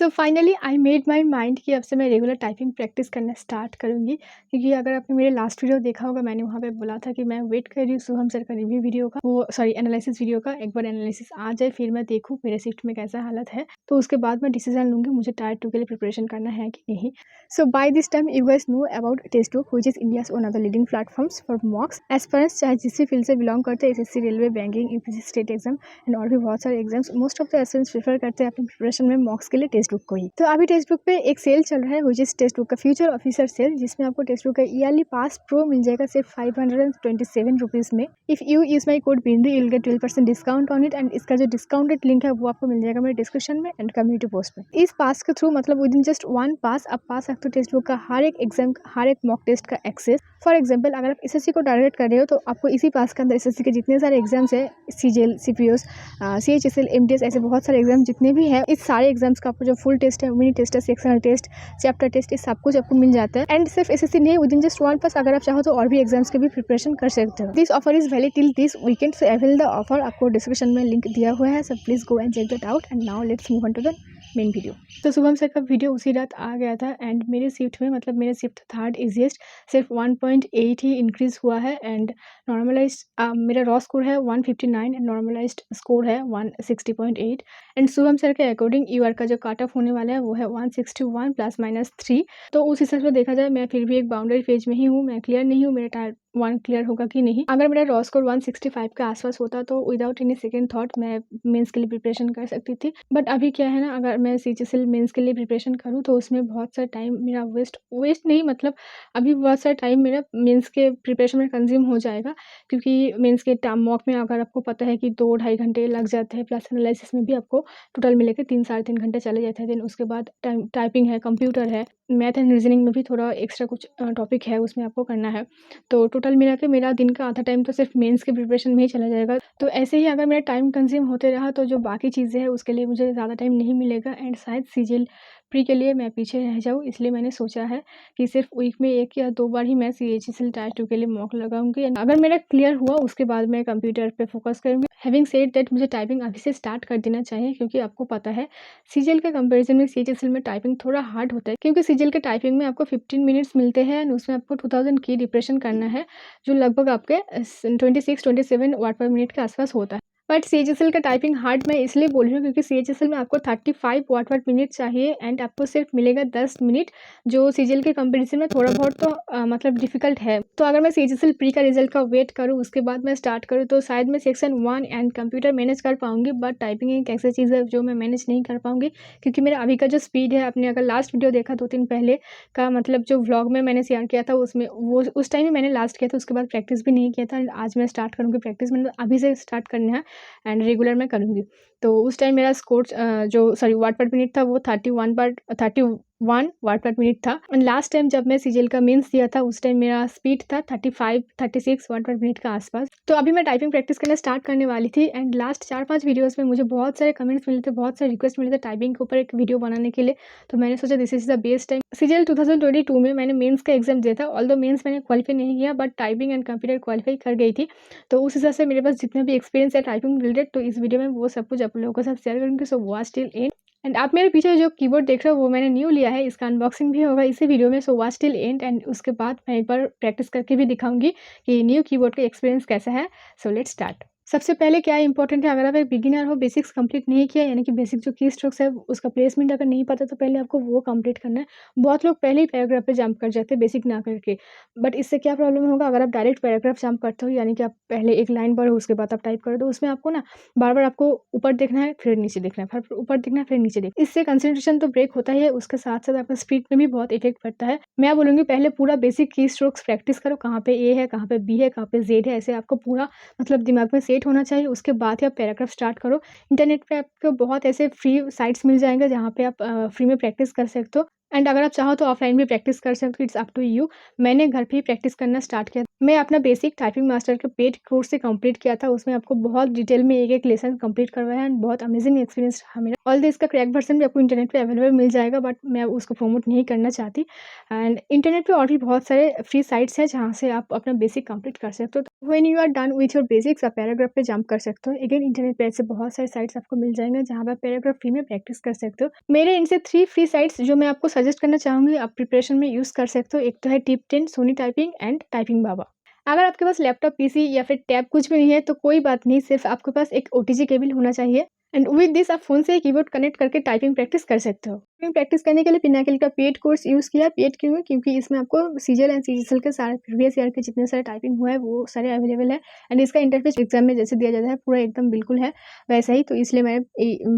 So finally I made my mind कि अब से मैं रेगुलर टाइपिंग प्रैक्टिस करना स्टार्ट करूँगी, क्योंकि अगर आपने मेरे लास्ट वीडियो देखा होगा, मैंने वहाँ पे बोला था कि मैं वेट कर रही हूँ शुभम सर का रिव्यू वीडियो का, वो सॉरी एनालिसिस वीडियो का। एक बार एनालिसिस आ जाए फिर मैं देखूँ मेरे शिफ्ट में कैसा हालत है, तो उसके बाद मैं डिसीजन लूँगी मुझे टायर 2 के लिए प्रिपरेशन करना है कि नहीं। So by this time you guys know about Testbook which is India's one of the leading platforms for mocks aspirants, चाहे जिस भी फील्ड से बिलोंग करते हैं, SSC, railway, banking, UPSC state exam and और भी बहुत सारे exams. Most of the aspirants prefer करते हैं अपनी प्रिपरेशन में मॉक्स के लिए टेस्ट बुक को ही। तो अभी टेक्स्ट बुक पे एक सेल चल रहा है व्हिच इज टेक्स्ट बुक का फ्यूचर ऑफिसर सेल, जिसमें आपको टेक्स्ट बुक का ईयरली पास प्रो मिल जाएगा सिर्फ 527 रुपीज़ में। If you use my code Bindu you will get 12% discount on it, and इसका जो डिस्काउंटेड लिंक है वो आपको मिल जाएगा मेरे डिस्क्रिप्शन में एंड कम्युनिटी पोस्ट में। इस पास के थ्रू मतलब with in just one pass आप पा सकते हो टेक्स्ट बुक का हर एक एग्जाम, हर एक मॉक टेस्ट का एक्सेस। फॉर एग्जाम्पल अगर आप एसएससी को टारगेट कर रहे हो तो आपको इसी पास के अंदर एसएससी के जितने सारे एग्जाम्स है, सीजीएल, सीपीओस, सीएचएसएल, एमटीएस, ऐसे बहुत सारे एग्जाम जितने भी है, इस सारे एग्जाम्स का आपको जो फुल टेस्ट है, मिनी टेस्ट है, सेक्शनल टेस्ट, चैप्टर टेस्ट, ये सब कुछ आपको मिल जाता है। एंड सिर्फ एसएससी नहीं, with in just one pass अगर आप चाहो तो और भी एग्जाम्स के भी प्रिपरेशन कर सकते हो। This offer is valid till this weekend, so avail the offer. आपको डिस्क्रिप्शन में लिंक दिया हुआ है, so please go and check that out. And now let's move on to the main video. तो शुभम सर का वीडियो उसी रात आ गया था एंड मेरे शिफ्ट में, मतलब मेरे शिफ्ट थर्ड इजीएस्ट, सिर्फ 1.8 ही इंक्रीज हुआ है एंड नॉर्मलाइज मेरा रॉ स्कोर है 159 एंड नॉर्मलाइज्ड स्कोर है 160.8। एंड शुभम सर के अकॉर्डिंग यूआर का जो काट ऑफ होने वाला है वो है 161 +-3। तो उस हिसाब से देखा जाए मैं फिर भी एक बाउंड्री फेज में ही हूँ, मैं क्लियर नहीं हूँ, मेरा टायर 1 क्लियर होगा कि नहीं। अगर मेरा रॉ स्कोर 165 के आसपास होता तो विदाउट एनी सेकंड थॉट मैं मेंस के लिए प्रिपरेशन कर सकती थी। बट अभी क्या है ना, अगर मैं सीएचएसएल मेंस के लिए प्रिपरेशन करूँ तो उसमें बहुत सारा टाइम मेरा वेस्ट नहीं, मतलब अभी बहुत सारा टाइम मेरा मेंस के प्रिपरेशन में कंज्यूम हो जाएगा, क्योंकि मेंस के मॉक में अगर आपको पता है कि 2-2.5 घंटे लग जाते हैं, प्लस एनालिसिस में भी आपको टोटल मिलेकर 3-3.5 घंटे चले जाते हैं। देन उसके बाद टाइपिंग है, कंप्यूटर है, मैथ एंड रीजनिंग में भी थोड़ा एक्स्ट्रा कुछ टॉपिक है, उसमें आपको करना है। तो टोटल मिला के मेरा दिन का आधा टाइम तो सिर्फ मेंस के प्रिपरेशन में ही चला जाएगा। तो ऐसे ही अगर मेरा टाइम कंज्यूम होते रहा तो जो बाकी चीज़ें हैं उसके लिए मुझे ज़्यादा टाइम नहीं मिलेगा एंड शायद सीजीएल प्री के लिए मैं पीछे रह जाऊँ। इसलिए मैंने सोचा है कि सिर्फ वीक में 1 या 2 बार ही मैं सीएचएसएल टायर 2 के लिए मॉक लगाऊंगी। अगर मेरा क्लियर हुआ उसके बाद मैं कंप्यूटर पे फोकस करूँगी। हैविंग सेड दैट मुझे टाइपिंग अभी से स्टार्ट कर देना चाहिए, क्योंकि आपको पता है सीजीएल के कंपैरिजन में सीएचएसएल में टाइपिंग थोड़ा हार्ड होता है, क्योंकि सीजीएल के टाइपिंग में आपको 15 मिनट्स मिलते हैं एंड उसमें आपको 2000 की डिप्रेशन करना है, जो लगभग आपके 26-27 वाट पर मिनट के आसपास होता है। बट सीएचएसएल का टाइपिंग हार्ड मैं इसलिए बोल रही हूँ क्योंकि सीएचएसएल में आपको 35 वाट पर मिनट चाहिए एंड आपको सिर्फ मिलेगा 10 मिनट, जो सीजीएल के कंपैरिजन में थोड़ा बहुत तो मतलब डिफिकल्ट है। तो अगर मैं सीएचएसएल प्री का रिजल्ट का वेट करूँ उसके बाद मैं स्टार्ट करूँ तो शायद मैं सेक्शन 1 एंड कंप्यूटर मैनेज कर पाऊंगी, बट टाइपिंग एक ऐसी चीज़ है जो मैं मैनेज नहीं कर पाऊंगी, क्योंकि मेरा अभी का जो स्पीड है, आपने अगर लास्ट वीडियो देखा 2 दिन पहले का, मतलब जो व्लॉग में मैंने शेयर किया था उसमें, वो उस टाइम ही मैंने लास्ट किया था, उसके बाद प्रैक्टिस भी नहीं किया था। आज मैं स्टार्ट करूँगी प्रैक्टिस, मैंने अभी से स्टार्ट करना है एंड रेगुलर मैं करूँगी। तो उस टाइम मेरा स्कोर जो सॉरी वाट पर मिनट था वो 31 वाट पर मिनट था। एंड लास्ट टाइम जब मैं सीजीएल का मेंस दिया था उस टाइम मेरा स्पीड था 35-36 वाट पर मिनट का आसपास। तो अभी मैं टाइपिंग प्रैक्टिस करना स्टार्ट करने वाली थी एंड लास्ट 4-5 वीडियोस में मुझे बहुत सारे कमेंट्स मिले थे, बहुत सारे रिक्वेस्ट मिले थे टाइपिंग के ऊपर एक वीडियो बनाने के लिए। तो मैंने सोचा this is the best time. CGL 2022 में मैंने मेंस का एग्जाम दिया था, ऑल्दो मेंस मैंने क्वालिफाई नहीं किया but typing and computer qualify कर गई थी। तो उस हिसाब से मेरे पास जितना भी एक्सपीरियंस है टाइपिंग रिलेटेड, तो इस वीडियो में वो सब कुछ आप लोगों के साथ शेयर करूँगी। So watch till and. And आप मेरे पीछे जो कीबोर्ड देख रहे हो वो मैंने न्यू लिया है, इसका अनबॉक्सिंग भी होगा इसी वीडियो में। So watch till and and उसके बाद मैं एक बार प्रैक्टिस करके भी दिखाऊंगी कि न्यू कीबोर्ड का एक्सपीरियंस कैसा है। So let's start. सबसे पहले क्या इंपॉर्टेंट है, अगर आप एक बिगिनर हो, बेसिक्स कंप्लीट नहीं किया, यानी कि बेसिक जो की स्ट्रोक्स है उसका प्लेसमेंट अगर नहीं पता तो पहले आपको वो कंप्लीट करना है। बहुत लोग पहले ही पैराग्राफ पे जंप कर जाते हैं बेसिक ना करके, बट इससे क्या प्रॉब्लम होगा, अगर आप डायरेक्ट पैराग्राफ जंप करते हो, यानी कि आप पहले एक लाइन पढ़ो उसके बाद आप टाइप करो, तो उसमें आपको ना बार बार आपको ऊपर देखना है फिर नीचे देखना है, फिर ऊपर देखना है फिर नीचे देखना है। इससे कंसंट्रेशन तो ब्रेक होता ही है, उसके साथ साथ आपका स्पीड में भी बहुत इफेक्ट पड़ता है। मैं बोलूँगी पहले पूरा बेसिक की स्ट्रोक्स प्रैक्टिस करो, कहाँ पे ए है, कहाँ पे बी है, कहाँ पे जेड है, ऐसे आपको पूरा मतलब दिमाग में सेट होना चाहिए। उसके बाद ही आप पैराग्राफ स्टार्ट करो। इंटरनेट पे आपको बहुत ऐसे फ्री साइट्स मिल जाएंगे जहाँ पे आप फ्री में प्रैक्टिस कर सकते हो एंड अगर आप चाहो तो ऑफलाइन भी प्रैक्टिस कर सकते हो, इट्स अप टू यू। मैंने घर पे ही प्रैक्टिस करना स्टार्ट किया। मैं अपना बेसिक टाइपिंग मास्टर का पेड कोर्स से कंप्लीट किया था, उसमें आपको बहुत डिटेल में एक-एक लेसन कंप्लीट करवाया है एंड बहुत अमेजिंग एक्सपीरियंस रहा मेरा। ऑल्दो इसका क्रैक वर्ज़न भी आपको इंटरनेट पे अवेलेबल मिल जाएगा, बट मैं उसको प्रमोट नहीं करना चाहती। एंड इंटरनेट पे और भी बहुत सारे फ्री साइट्स हैं जहाँ से आप अपना बेसिक कंप्लीट कर सकते हो। When you are done with your basics, आप पैराग्राफ पे जंप कर सकते हो। अगेन इंटरनेट पे ऐसे बहुत सारे साइट्स आपको मिल जाएंगे जहाँ पे आप पैराग्राफ फ्री में प्रैक्टिस कर सकते हो। मेरे इनसे 3 फ्री साइट्स जो मैं आपको सजेस्ट करना चाहूँगी, आप प्रिपरेशन में यूज़ कर सकते हो। एक तो है tip 10, Soni typing and typing Baba. अगर आपके पास लैपटॉप, पीसी या फिर टैब कुछ भी नहीं है तो कोई बात नहीं, सिर्फ आपके पास एक ओटीजी केबल होना चाहिए एंड विद दिस आप फ़ोन से कीबोर्ड कनेक्ट करके टाइपिंग प्रैक्टिस कर सकते हो। टाइपिंग प्रैक्टिस करने के लिए पिनाकिल का पेड कोर्स यूज़ किया। पेड क्यों है? क्योंकि इसमें आपको सीजीएल एंड सीजीएल के सारे प्रीवियस ईयर के जितने सारे टाइपिंग हुआ है वो सारे अवेलेबल है एंड इसका इंटरफेस एग्जाम में जैसे दिया जाता है पूरा एकदम बिल्कुल है वैसा ही, तो इसलिए मैं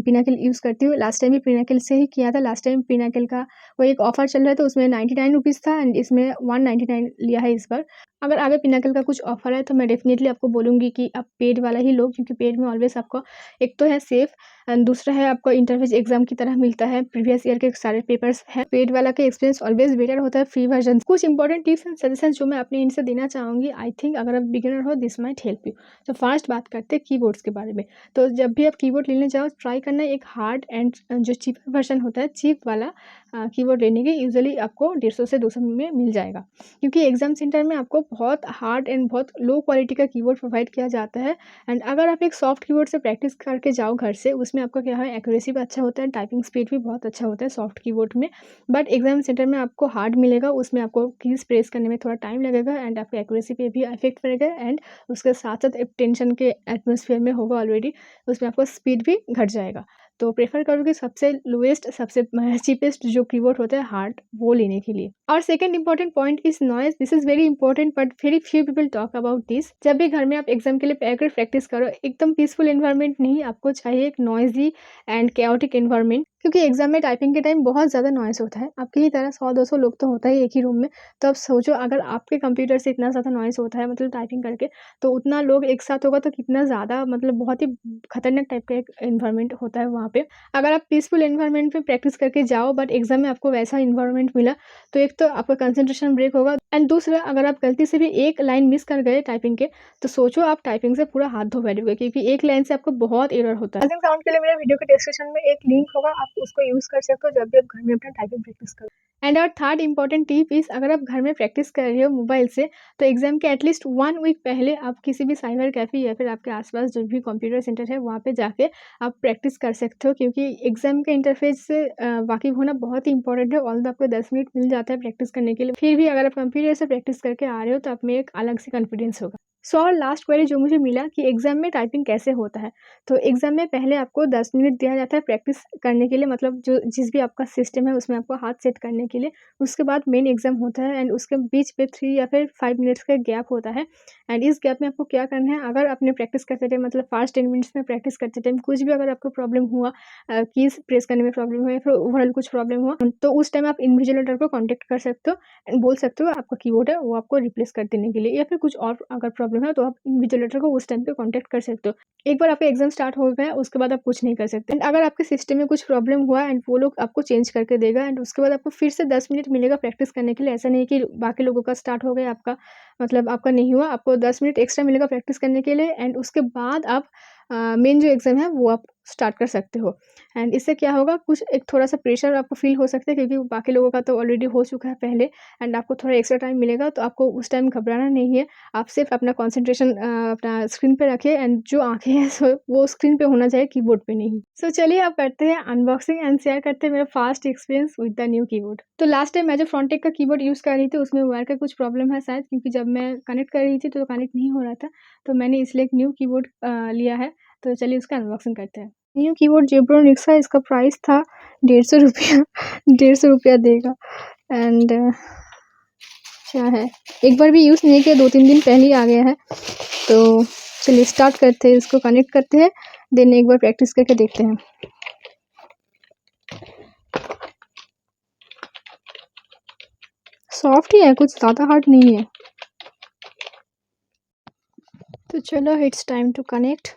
पिनाकिल यूज़ करती हूँ। लास्ट टाइम भी पिनाकिल से ही किया था। लास्ट टाइम पिनाकिल का कोई एक ऑफर चल रहा है तो उसमें 99 रुपीज़ था एंड इसमें 199 लिया है इस बार। अगर आगे पिनाकिल का कुछ ऑफर है तो मैं डेफिनेटली आपको बोलूँगी कि आप पेड वाला ही लो, क्योंकि पेड में ऑलवेज़ आपको एक तो है सेफ एंड दूसरा है आपको इंटरफेस एग्जाम की तरह मिलता है, प्रीवियस ईयर के सारे पेपर्स हैं। पेड वाला का एक्सपीरियंस ऑलवेज़ बेटर होता है फ्री वर्जन। कुछ इंपॉर्टेंट टिप्स एंड सजेशंस जो मैं अपने इनसे देना चाहूँगी, आई थिंक अगर आप बिगिनर हो दिस माइट हेल्प यू। तो फर्स्ट बात करते हैं कीबोर्ड्स के बारे में। तो जब भी आप कीबोर्ड लेने जाओ ट्राई करना एक हार्ड एंड जो चीपर वर्जन होता है, चीप वाला कीबोर्ड लेने की। यूजुअली आपको 150 से 200 में मिल जाएगा, क्योंकि एग्जाम सेंटर में आपको बहुत हार्ड एंड बहुत लो क्वालिटी का कीबोर्ड प्रोवाइड किया जाता है एंड अगर आप एक सॉफ्ट कीबोर्ड से प्रैक्टिस करके जाओ घर से, उसमें आपका क्या है एक्यूरेसी भी अच्छा होता है, टाइपिंग स्पीड भी बहुत अच्छा होता है सॉफ्ट कीबोर्ड में। बट एग्जाम सेंटर में आपको हार्ड मिलेगा, उसमें आपको कीज प्रेस करने में थोड़ा टाइम लगेगा एंड आपकी एक्यूरेसी पे भी इफेक्ट पड़ेगा एंड उसके साथ साथ एक टेंशन के एटमोसफियर में होगा ऑलरेडी, उसमें आपका स्पीड भी घट जाएगा। तो प्रेफर करोगे सबसे लोएस्ट, सबसे चीपेस्ट जो कीबोर्ड होता है हार्ड, वो लेने के लिए। और second important point is noise. This is very important but very few people talk about this. जब भी घर में आप एग्जाम के लिए अगर प्रैक्टिस करो, एकदम पीसफुल एनवायरनमेंट नहीं, आपको चाहिए एक नॉइजी एंड कैओटिक एनवायरनमेंट, क्योंकि एग्जाम में टाइपिंग के टाइम बहुत ज़्यादा नॉइस होता है। आपकी ही तरह 100-200 लोग तो होता ही एक ही रूम में। तो आप सोचो अगर आपके कंप्यूटर से इतना ज़्यादा नॉइस होता है मतलब टाइपिंग करके, तो उतना लोग एक साथ होगा तो कितना ज़्यादा, मतलब बहुत ही खतरनाक टाइप का एक एनवायरनमेंट होता है वहाँ पे। अगर आप पीसफुल एनवायरनमेंट में प्रैक्टिस करके जाओ बट एग्जाम में आपको वैसा एनवायरनमेंट मिला, तो एक तो आपका कंसंट्रेशन ब्रेक होगा एंड दूसरा अगर आप गलती से भी एक लाइन मिस कर गए टाइपिंग के, तो सोचो आप टाइपिंग से पूरा हाथ धो बैठोगे, क्योंकि एक लाइन से आपको बहुत एरर होता है। साउंड के लिए मेरे वीडियो के डिस्क्रिप्शन में एक लिंक होगा, आप उसको यूज़ कर सकते हो जब भी आप घर में अपना टाइपिंग प्रैक्टिस करो। एंड और थर्ड इंपॉर्टेंट टिप इज़, अगर आप घर में प्रैक्टिस कर रहे हो मोबाइल से, तो एग्जाम के एटलीस्ट 1 वीक पहले आप किसी भी साइबर कैफ़े या फिर आपके आसपास जो भी कंप्यूटर सेंटर है वहाँ पे जाके आप प्रैक्टिस कर सकते हो, क्योंकि एग्जाम के इंटरफेस से वाकिफ़ होना बहुत ही इंपॉर्टेंट है। ऑल्दो आपको 10 मिनट मिल जाता है प्रैक्टिस करने के लिए, फिर भी अगर आप कंप्यूटर से प्रैक्टिस करके आ रहे हो तो आप में एक अलग से कॉन्फिडेंस होगा। सो और लास्ट क्वेरी जो मुझे मिला कि एग्जाम में टाइपिंग कैसे होता है, तो एग्जाम में पहले आपको 10 मिनट दिया जाता है प्रैक्टिस करने के लिए, मतलब जो जिस भी आपका सिस्टम है उसमें आपको हाथ सेट करने के लिए। उसके बाद मेन एग्जाम होता है एंड उसके बीच पे 3 या फिर 5 मिनट्स का गैप होता है एंड इस गैप में आपको क्या करना है, अगर आपने प्रैक्टिस करते टाइम मतलब फर्स्ट 10 मिनट्स में प्रैक्टिस करते टाइम कुछ भी अगर आपको प्रॉब्लम हुआ, कीज़ प्रेस करने में प्रॉब्लम हुआ या फिर ओवरऑल कुछ प्रॉब्लम हुआ, तो उस टाइम आप इन्विजिलेटर को कॉन्टैक्ट कर सकते हो एंड बोल सकते हो आपका कीबोर्ड है वो आपको रिप्लेस कर देने के लिए, या फिर कुछ और अगर प्रॉब्लम है तो आप इन्विजिलेटर को उस टाइम पे कॉन्टैक्ट कर सकते हो। एक बार आपका एग्जाम स्टार्ट हो गया उसके बाद आप कुछ नहीं कर सकते एंड अगर आपके सिस्टम में कुछ प्रॉब्लम हुआ एंड वो लोग आपको चेंज करके देगा एंड उसके बाद आपको फिर से 10 मिनट मिलेगा प्रैक्टिस करने के लिए। ऐसा नहीं कि बाकी लोगों का स्टार्ट हो गया आपका मतलब आपका नहीं हुआ, आपको 10 मिनट एक्स्ट्रा मिलेगा प्रैक्टिस करने के लिए एंड उसके बाद आप मेन जो एग्ज़ाम है वो आप स्टार्ट कर सकते हो। एंड इससे क्या होगा, कुछ एक थोड़ा-सा प्रेशर आपको फ़ील हो सकता है, क्योंकि बाकी लोगों का तो ऑलरेडी हो चुका है पहले एंड आपको थोड़ा एक्स्ट्रा टाइम मिलेगा, तो आपको उस टाइम घबराना नहीं है। आप सिर्फ अपना कंसंट्रेशन अपना स्क्रीन पे रखिए एंड जो आँखें हैं सो वो स्क्रीन पे होना चाहिए, कीबोर्ड पे नहीं। सो चलिए अब करते हैं अनबॉक्सिंग एंड शेयर करते हैं मेरा fast experience with the new keyboard. तो लास्ट टाइम मैं जो फ्रॉन्टेक का कीबोर्ड यूज़ कर रही थी उसमें वायर का कुछ प्रॉब्लम है शायद, क्योंकि जब मैं कनेक्ट कर रही थी तो कनेक्ट नहीं हो रहा था, तो मैंने इसलिए एक न्यू कीबोर्ड लिया है। तो चलिए उसका अनबॉक्सिंग करते हैं। न्यू कीबोर्ड जेब्रोनिक्स का, इसका प्राइस था ₹150 ₹150 देगा एंड क्या है, एक बार भी यूज़ नहीं किया, 2-3 दिन पहले ही आ गया है। तो चलिए स्टार्ट करते हैं, इसको कनेक्ट करते हैं, देन एक बार प्रैक्टिस करके देखते हैं। सॉफ्ट ही है, कुछ ज़्यादा हार्ड नहीं है। तो चलो इट्स टाइम टू कनेक्ट।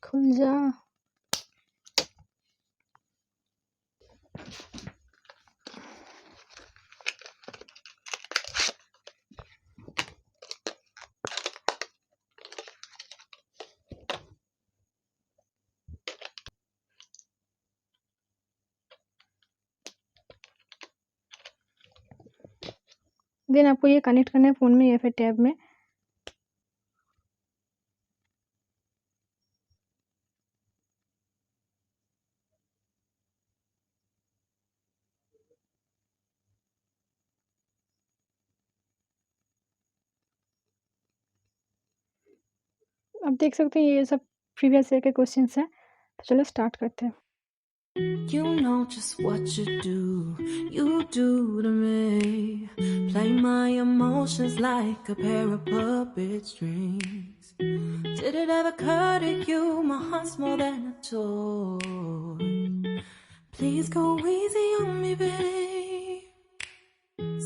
खुल जा। देन आपको ये कनेक्ट करना है फ़ोन में या फिर टैब में। आप देख सकते हैं ये सब प्रीवियस ईयर के क्वेश्चंस हैं। तो चलो स्टार्ट करते हैं। You know just what you do to me. Play my emotions like a pair of puppet strings. Did it ever occur to you my heart's more than a toy? Please go easy on me, babe.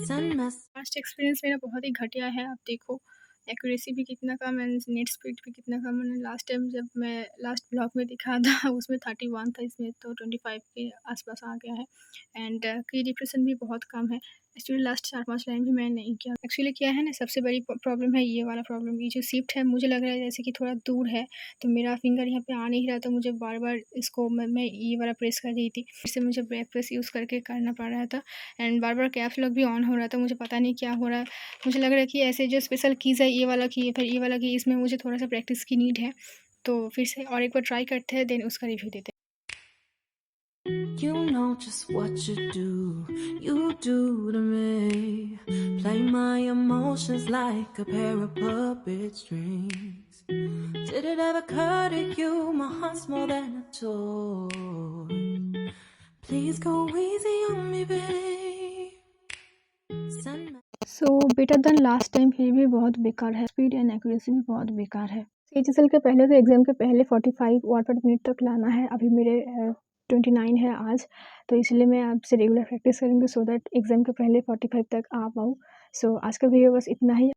Send messages. Last experience मेरा बहुत ही घटिया है। आप देखो accuracy भी कितना कम है, net speed भी कितना कम है। लास्ट टाइम जब मैं लास्ट ब्लॉग में दिखा था उसमें 31 था, इसमें तो 25 के आसपास आ गया है। एंड की डिप्रेशन भी बहुत कम है। एक्चुअली लास्ट 4-5 लाइन भी मैंने नहीं किया। एक्चुअली क्या है ना, सबसे बड़ी प्रॉब्लम है ये वाला प्रॉब्लम। ये जो शिफ्ट है मुझे लग रहा है जैसे कि थोड़ा दूर है, तो मेरा फिंगर यहाँ पे आ नहीं रहा, तो मुझे बार बार इसको मैं ये वाला प्रेस कर रही थी, फिर से मुझे बैक प्रेस यूज़ करके करना पड़ रहा था। And bar bar caps lock भी ऑन हो रहा था, मुझे पता नहीं क्या हो रहा है। मुझे लग रहा है कि ऐसे जो स्पेशल कीज़ है, ये वाला की फिर ये वाला की, इसमें मुझे थोड़ा सा प्रैक्टिस की नीड है। तो फिर से और एक बार ट्राई करते हैं, देन उसका रिव्यू देते हैं। You know just what you do to me. Play my emotions like a pair of puppet strings. Did it ever occur to you my heart's more than a toy? Please go easy on me, babe. Send me. So better than last time फिर भी बहुत बेकार है। Speed and accuracy भी बहुत बेकार है। CHSL के पहले तो एग्ज़ाम के पहले 45 वर्ड पर मिनट तक लाना है। अभी मेरे 29 है आज, तो इसलिए मैं आपसे रेगुलर प्रैक्टिस करूँगी सो दैट एग्ज़ाम के पहले 45 तक आ पाऊँ। सो आज का वीडियो बस इतना ही।